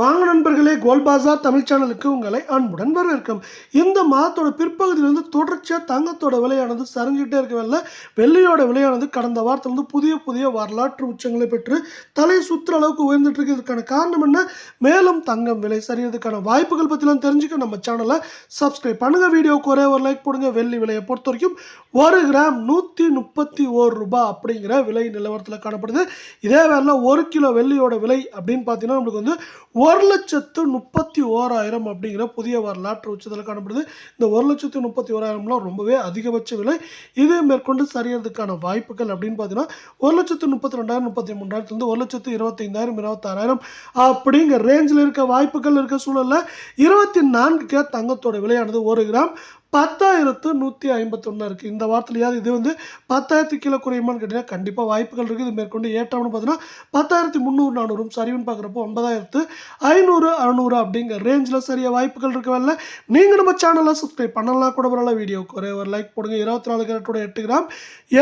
வாங்க நண்பர்களே, கோல்ட் பாசார் தமிழ் சேனலுக்கு உங்களை அன்புடன் வரவேற்கும். இந்த மாதத்தோட பிற்பகுதியிலிருந்து தொடர்ச்சியாக தங்கத்தோட விலையானது சரிஞ்சிட்டே இருக்கவில்லை. வெள்ளியோட விலையானது கடந்த வாரத்திலிருந்து புதிய வரலாற்று உச்சங்களை பெற்று தலை சுற்றுற அளவுக்கு உயர்ந்துட்டு இருக்கு. இதுக்கான காரணம் என்ன? மேலும் தங்கம் விலை சரியறதுக்கான வாய்ப்புகள் பற்றிலாம் தெரிஞ்சுக்க நம்ம சேனலை சப்ஸ்கிரைப் பண்ணுங்க. வீடியோக்கு ஒரே ஒரு லைக் போடுங்க. வெள்ளி விலையை பொறுத்த வரைக்கும் 1 கிராம் 131 ரூபாய் அப்படிங்கிற விலை நிலவரத்தில் காணப்படுது. இதே வேலை 1 கிலோ வெள்ளியோட விலை அப்படின்னு பார்த்தீங்கன்னா நம்மளுக்கு வந்து 1,31,1000 அப்படிங்கிற புதிய வரலாற்று உச்சத்தில் காணப்படுது. இந்த 1,31,1000 ரொம்பவே அதிகபட்ச விலை. இது மேற்கொண்டு சரியறதுக்கான வாய்ப்புகள் அப்படின்னு பார்த்தீங்கன்னா 1,32,000 33,000 1,25,000 26,000 அப்படிங்கிற ரேஞ்சில் இருக்க வாய்ப்புகள் இருக்க சூழலில் 24 கேரட் தங்கத்தோட விலையானது 1 கிராம் 10,151 இருக்குது. இந்த வாரத்திலேயாவது இது வந்து 10,000 கீழே குறையுமான்னு கேட்டிங்கன்னா கண்டிப்பாக வாய்ப்புகள் இருக்குது. இது மேற்கொண்டு ஏற்றம்னு பார்த்தீங்கன்னா 10,300 400 சரிவுன்னு பார்க்குறப்போ 9,500 600 அப்படிங்கிற ரேஞ்சில் சரியாக வாய்ப்புகள் இருக்கவில்லை. நீங்கள் நம்ம சேனலை சப்ஸ்கிரைப் பண்ணலாம் கூட வரல. வீடியோக்கு ஒரே ஒரு லைக் போடுங்க. 24 கேரட்டோட 8 கிராம்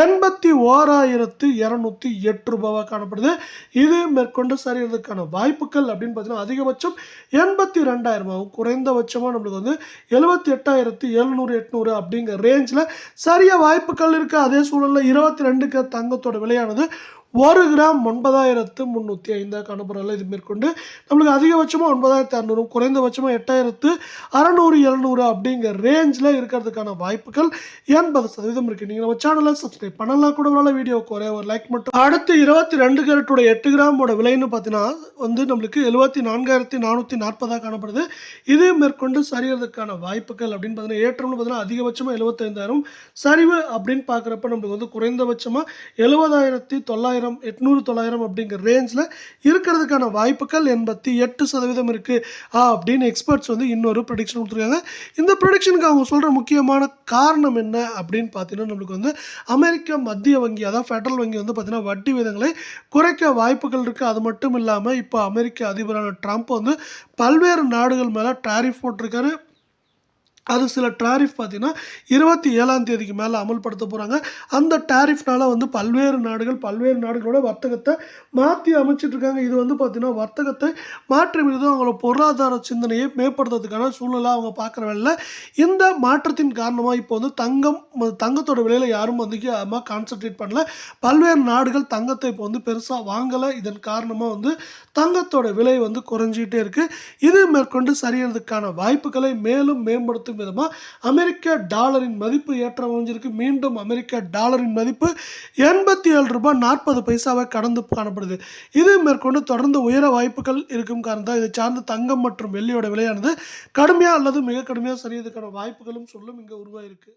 81,208 ரூபாவாக காணப்படுது. இது மேற்கொண்டு சரியறதுக்கான வாய்ப்புகள் அப்படின்னு பார்த்தீங்கன்னா அதிகபட்சம் 82,000 குறைந்தபட்சமாக நம்மளுக்கு வந்து 78,700 800 அப்படிங்கிற ரேஞ்சில் சரியா வாய்ப்புகள் இருக்கு. அதே சூழலில் 22 கேரட் தங்கத்தோட விலையானது 1 கிராம் 9,305 காணப்படுறதில்ல. இது மேற்கொண்டு நம்மளுக்கு அதிகபட்சமாக 9,600 குறைந்தபட்சமாக 8,600 700 அப்படிங்கிற ரேஞ்சில் இருக்கிறதுக்கான வாய்ப்புகள் 80% இருக்குது. நீங்கள் நம்ம சேனலை சப்ஸ்கிரைப் பண்ணலாம் கூட வரல. வீடியோக்கு ஒரே ஒரு லைக் மட்டும். அடுத்து 22 கேரட்டோட 8 கிராமோட விலைன்னு பார்த்தீங்கன்னா வந்து நம்மளுக்கு 74,440 காணப்படுது. இது மேற்கொண்டு சரியறதுக்கான வாய்ப்புகள் அப்படின்னு பார்த்தீங்கன்னா ஏற்றம்னு பார்த்தீங்கன்னா அதிகபட்சமாக 75,000 சரிவு அப்படின்னு பார்க்குறப்ப நம்மளுக்கு வந்து குறைந்தபட்சமாக 70,900 800 900 அப்படிங்கிற ரேஞ்சில் இருக்கிறதுக்கான வாய்ப்புகள் 88% இருக்குது அப்படின்னு எக்ஸ்பர்ட்ஸ் வந்து இன்னொரு ப்ரெடிக்ஷன் கொடுத்துருக்காங்க. இந்த ப்ரெடிக்ஷனுக்கு அவங்க சொல்கிற முக்கியமான காரணம் என்ன அப்படின்னு பார்த்தீங்கன்னா நம்மளுக்கு வந்து அமெரிக்க மத்திய வங்கி அதாவது ஃபெடரல் வங்கி வந்து பார்த்தீங்கன்னா வட்டி விகிதங்களை குறைக்க வாய்ப்புகள் இருக்குது. அது மட்டும் இல்லாமல் இப்போ அமெரிக்க அதிபரான ட்ரம்ப் வந்து பல்வேறு நாடுகள் மேலே டாரிஃப் போட்டிருக்காரு. அது சில டாரிஃப் பார்த்தீங்கன்னா 27ஆம் தேதிக்கு மேலே அமல்படுத்த போகிறாங்க. அந்த டாரிஃப்னால வந்து பல்வேறு நாடுகளோட வர்த்தகத்தை மாற்றி அமைச்சிட்ருக்காங்க. இது வந்து பார்த்தீங்கன்னா வர்த்தகத்தை மாற்றி விடுதோ அவங்களோட பொருளாதார சிந்தனையை மேம்படுத்துறதுக்கான சூழ்நிலை அவங்க பார்க்குற வேலை. இந்த மாற்றத்தின் காரணமாக இப்போ வந்து தங்கத்தோட விலையில் யாரும் வந்து கான்சன்ட்ரேட் பண்ணல. பல்வேறு நாடுகள் தங்கத்தை இப்போ வந்து பெருசாக வாங்கலை. இதன் காரணமாக வந்து தங்கத்தோட விலை வந்து குறைஞ்சிக்கிட்டே இருக்குது. இது மேற்கொண்டு சரியறதுக்கான வாய்ப்புகளை மேலும் மேம்படுத்தும் விதமாக அமெரிக்க டாலரின் மதிப்பு ஏற்றம் அமைஞ்சிருக்கு. மீண்டும் அமெரிக்க டாலரின் மதிப்பு 87 ரூபாய் 40 பைசாவை கடந்து காணப்படுது. இது மேற்கொண்டு தொடர்ந்து உயர வாய்ப்புகள் இருக்கும் காரணம் இதை சார்ந்த தங்கம் மற்றும் வெள்ளியோட விலையானது கடுமையாக அல்லது மிக கடுமையாக சரியறதுக்கான வாய்ப்புகளும் சொல்லும் இங்கே உருவாயிருக்கு.